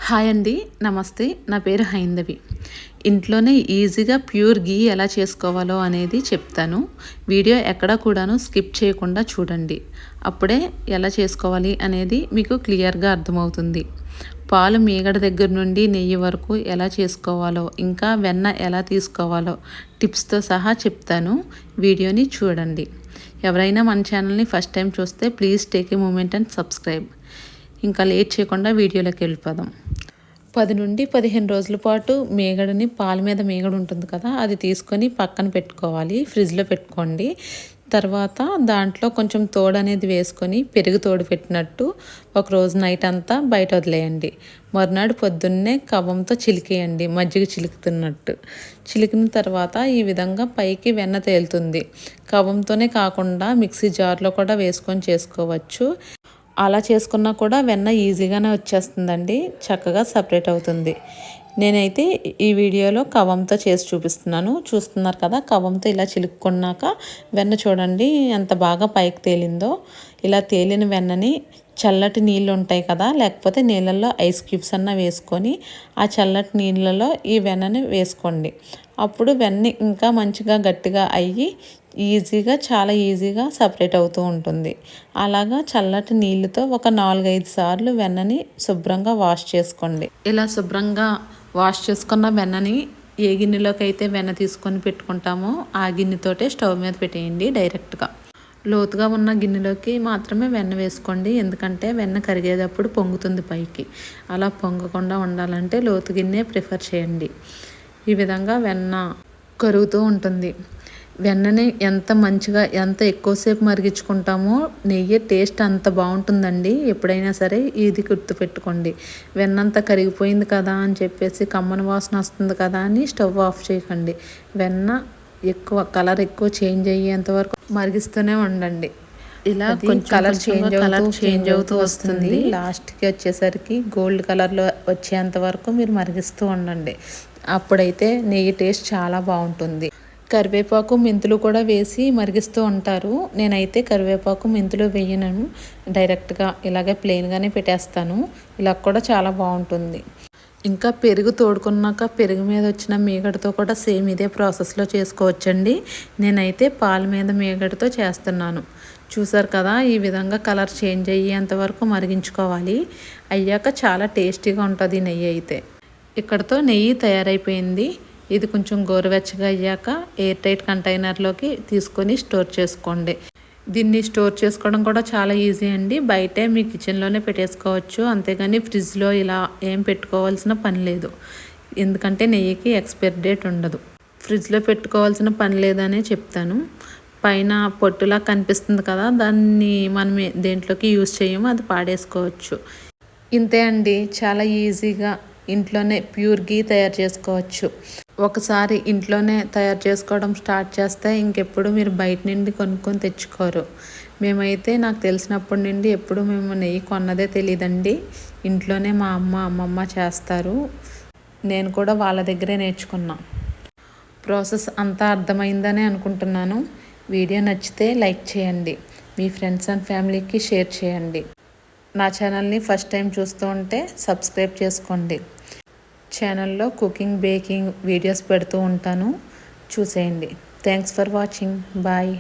Hi అండి, నమస్తే. నా పేరు హైందవి. ఇంట్లోనే ఈజీగా ప్యూర్ ఘీ ఎలా చేసుకోవాలో అనేది చెప్తాను. వీడియో ఎక్కడా కూడాను స్కిప్ చేయకుండా చూడండి. అప్పుడే ఎలా చేసుకోవాలి అనేది మీకు క్లియర్గా అర్థమవుతుంది. పాలు మీగడ దగ్గర నుండి నెయ్యి వరకు ఎలా చేసుకోవాలో, ఇంకా వెన్న ఎలా తీసుకోవాలో టిప్స్తో సహా చెప్తాను. వీడియోని చూడండి. ఎవరైనా మన ఛానల్ని ఫస్ట్ టైం చూస్తే please take a moment and subscribe. ఇంకా లేట్ చేయకుండా వీడియోలోకి వెళ్ళిపోదాం. 10 నుండి 15 రోజుల పాటు మీగడని, పాల మీద మీగడ ఉంటుంది కదా, అది తీసుకొని పక్కన పెట్టుకోవాలి. ఫ్రిడ్జ్లో పెట్టుకోండి. తర్వాత దాంట్లో కొంచెం తోడు అనేది వేసుకొని పెరుగు తోడు పెట్టినట్టు ఒకరోజు నైట్ అంతా బయట వదిలేయండి. మరునాడు పొద్దున్నే కవ్వంతో చిలికేయండి, మజ్జిగ చిలుకుతున్నట్టు. చిలికిన తర్వాత ఈ విధంగా పైకి వెన్న తేలుతుంది. కవ్వంతోనే కాకుండా మిక్సీ జార్లో కూడా వేసుకొని చేసుకోవచ్చు. అలా చేసుకున్నా కూడా వెన్న ఈజీగానే వచ్చేస్తుందండి, చక్కగా సపరేట్ అవుతుంది. నేనైతే ఈ వీడియోలో కవ్వంతో చేసి చూపిస్తున్నాను. చూస్తున్నారు కదా, కవ్వంతో ఇలా చిలుక్కున్నాక వెన్న చూడండి ఎంత బాగా పైకి తేలిందో. ఇలా తేలిన వెన్నని చల్లటి నీళ్ళు ఉంటాయి కదా, లేకపోతే నీళ్ళల్లో ఐస్ క్యూబ్స్ అన్న వేసుకొని ఆ చల్లటి నీళ్ళలో ఈ వెన్నని వేసుకోండి. అప్పుడు వెన్న ఇంకా మంచిగా గట్టిగా అయ్యి చాలా ఈజీగా సపరేట్ అవుతూ ఉంటుంది. అలాగా చల్లటి నీళ్ళతో ఒక 4-5 సార్లు వెన్నని శుభ్రంగా వాష్ చేసుకోండి. ఇలా శుభ్రంగా వాష్ చేసుకున్న వెన్నని ఏ గిన్నెలోకి అయితే వెన్న తీసుకొని పెట్టుకుంటామో ఆ గిన్నెతోటే స్టవ్ మీద పెట్టేయండి. డైరెక్ట్గా లోతుగా ఉన్న గిన్నెలోకి మాత్రమే వెన్న వేసుకోండి, ఎందుకంటే వెన్న కరిగేటప్పుడు పొంగుతుంది పైకి. అలా పొంగకుండా ఉండాలంటే లోతు గిన్నె ప్రిఫర్ చేయండి. ఈ విధంగా వెన్న కరుగుతూ ఉంటుంది. వెన్నని ఎంత ఎక్కువసేపు మరిగించుకుంటామో నెయ్యి టేస్ట్ అంత బాగుంటుందండి. ఎప్పుడైనా సరే ఇది గుర్తుపెట్టుకోండి. వెన్నంతా కరిగిపోయింది కదా అని చెప్పేసి కమ్మని వాసన వస్తుంది కదా అని స్టవ్ ఆఫ్ చేయకండి. వెన్న కలర్ ఎక్కువ చేంజ్ అయ్యేంత వరకు మరిగిస్తూనే ఉండండి. ఇలా కొంచెం కలర్ చేంజ్ అవుతూ వస్తుంది. లాస్ట్కి వచ్చేసరికి గోల్డ్ కలర్లో వచ్చేంత వరకు మీరు మరిగిస్తూ ఉండండి. అప్పుడైతే నెయ్యి టేస్ట్ చాలా బాగుంటుంది. కరివేపాకు, మెంతులు కూడా వేసి మరిగిస్తూ ఉంటారు. నేనైతే కరివేపాకు, మెంతులు వేయను, డైరెక్ట్గా ఇలాగే ప్లెయిన్గానే పెట్టేస్తాను. ఇలా కూడా చాలా బాగుంటుంది. ఇంకా పెరుగు తోడుకున్నాక పెరుగు మీద వచ్చిన మీగడతో కూడా సేమ్ ఇదే ప్రాసెస్లో చేసుకోవచ్చండి. నేనైతే పాల మీద మీగడతో చేస్తున్నాను. చూసారు కదా, ఈ విధంగా కలర్ చేంజ్ అయ్యేంత వరకు మరిగించుకోవాలి. అయ్యాక చాలా టేస్టీగా ఉంటుంది నెయ్యి అయితే. ఇక్కడతో నెయ్యి తయారైపోయింది. ఇది కొంచెం గోరువెచ్చగా అయ్యాక ఎయిర్ టైట్ కంటైనర్లోకి తీసుకొని స్టోర్ చేసుకోండి. దీన్ని స్టోర్ చేసుకోవడం కూడా చాలా ఈజీ అండి. బయటే మీ కిచెన్లోనే పెట్టేసుకోవచ్చు. అంతేగాని ఫ్రిడ్జ్లో ఇలా ఏం పెట్టుకోవాల్సిన పని లేదు, ఎందుకంటే నెయ్యికి ఎక్స్పైరీ డేట్ ఉండదు. ఫ్రిడ్జ్లో పెట్టుకోవాల్సిన పని లేదనే చెప్తాను. పైన పొట్టులా కనిపిస్తుంది కదా, దాన్ని మనం దేంట్లోకి యూజ్ చేయము, అది పాడేసుకోవచ్చు. ఇంతే అండి, చాలా ఈజీగా ఇంట్లోనే ప్యూర్ ఘీ తయారు చేసుకోవచ్చు. ఒకసారి ఇంట్లోనే తయారు చేసుకోవడం స్టార్ట్ చేస్తే ఇంకెప్పుడు మీరు బయట నుండి కొనుక్కొని తెచ్చుకోరు. మేమైతే నాకు తెలిసినప్పటి నుండి ఎప్పుడు మేము నెయ్యి కొన్నదే తెలియదండి. ఇంట్లోనే మా అమ్మమ్మ చేస్తారు. నేను కూడా వాళ్ళ దగ్గరే నేర్చుకున్నా. ప్రాసెస్ అంతా అర్థమైందనే అనుకుంటున్నాను. వీడియో నచ్చితే లైక్ చేయండి, మీ ఫ్రెండ్స్ అండ్ ఫ్యామిలీకి షేర్ చేయండి. నా ఛానల్ని ఫస్ట్ టైం చూస్తూ ఉంటే సబ్స్క్రైబ్ చేసుకోండి. ఛానల్లో కుకింగ్, బేకింగ్ వీడియోస్ పెడుతూ ఉంటాను, చూసేయండి. Thanks for watching. బాయ్.